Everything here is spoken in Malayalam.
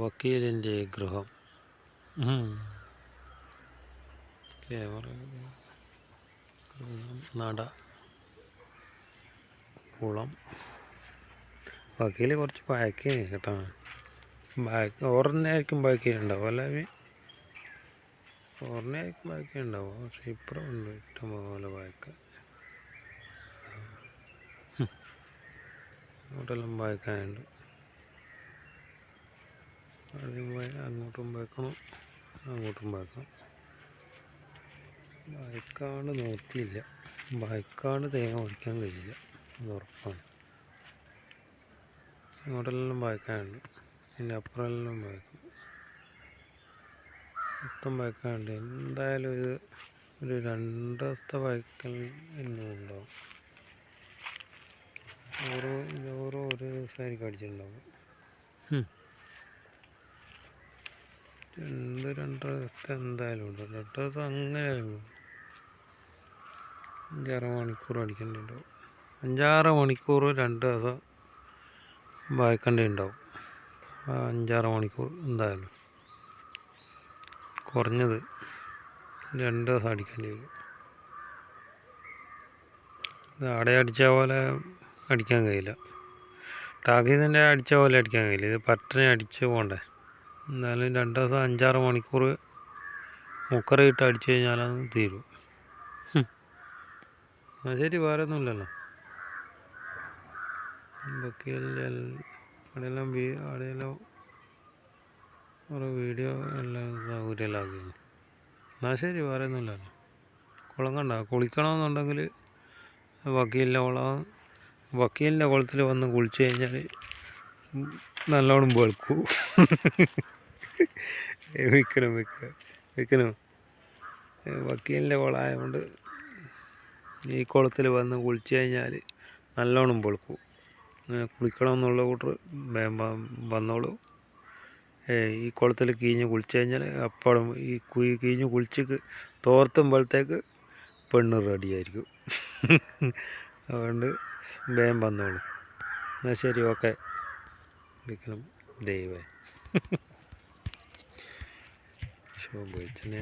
വക്കീലിൻ്റെ ഗൃഹം. നട, കുളം. വക്കീൽ കുറച്ച് ബാക്കി കേട്ടോ. ഓറിനായിരിക്കും ബാക്കി ഉണ്ടാവും അല്ലേ? ഓറിനായിരിക്കും ബാക്കി ഉണ്ടാവും. പക്ഷെ ഇപ്പുറം ഉണ്ട് ഇഷ്ടംപോലെ ബാക്കി. അങ്ങോട്ടെല്ലാം വായിക്കാനുണ്ട്. അങ്ങോട്ടും വായിക്കണം, അങ്ങോട്ടും വായിക്കണം. വായിക്കാണ്ട് നോക്കിയില്ല. വായിക്കാണ്ട് തേങ്ങ ഓടിക്കാൻ കഴിയില്ല, അത് ഉറപ്പാണ്. അങ്ങോട്ടെല്ലാം വായിക്കാനുണ്ട്, പിന്നെ അപ്പുറമെല്ലാം വായിക്കും. മൊത്തം വായിക്കാനുണ്ട്. എന്തായാലും ഒരു 2 ദിവസത്തെ വായിക്കൽ എന്നും ഉണ്ടാവും. ഓരോ ഒരു ദിവസമായിരിക്കും അടിച്ചിട്ടുണ്ടാവും. 2 ദിവസത്തെ എന്തായാലും ഉണ്ട്. 2 ദിവസം അങ്ങനെയാലും 5-6 മണിക്കൂർ അടിക്കേണ്ടിണ്ടാവും. 5-6 മണിക്കൂർ 2 ദിവസം വായിക്കേണ്ടിണ്ടാവും. 5-6 മണിക്കൂർ എന്തായാലും കുറഞ്ഞത് 2 ദിവസം അടിക്കേണ്ടി വരും. ഇത് അവിടെ അടിച്ച പോലെ അടിക്കാൻ കഴിയില്ല. ടാക്കീസിൻ്റെ അടിച്ച പോലെ അടിക്കാൻ കഴിയില്ല. ഇത് പട്ടനെ അടിച്ച് പോകണ്ടേ. എന്നാലും 2 ദിവസം 5-6 മണിക്കൂർ മുക്കറിയിട്ട് അടിച്ചു കഴിഞ്ഞാലത് തീരും. ശരി, വേറെ ഒന്നുമില്ലല്ലോ. അവിടെയെല്ലാം ഓരോ വീഡിയോ എല്ലാം സൗകര്യമെല്ലാമാക്കി. എന്നാൽ ശരി, വേറെ ഒന്നുമില്ലല്ലോ. കുളം കണ്ട, കുളിക്കണമെന്നുണ്ടെങ്കിൽ വക്കീലിൻ്റെ കുളത്തിൽ വന്ന് കുളിച്ച് കഴിഞ്ഞാൽ നല്ലോണം വെളുക്കും. വിൽക്കണം. വക്കീലിൻ്റെ കുളമായതുകൊണ്ട് ഈ കുളത്തിൽ വന്ന് കുളിച്ച് കഴിഞ്ഞാൽ നല്ലോണം വെളുക്കും. അങ്ങനെ കുളിക്കണമെന്നുള്ള കൂട്ടർ വന്നോളൂ. ഈ കുളത്തിൽ കീഞ്ഞ് കുളിച്ച് കഴിഞ്ഞാൽ അപ്പോഴും ഈ കീഞ്ഞ് കുളിച്ച് തോർത്തുമ്പോഴത്തേക്ക് പെണ്ണ് റെഡിയായിരിക്കും. അതുകൊണ്ട് വേഗം വന്നോളൂ. എന്നാൽ ശരി, ഓക്കെ. വിൽക്കണം ദൈവമേ. ശോഭിച്ചനെ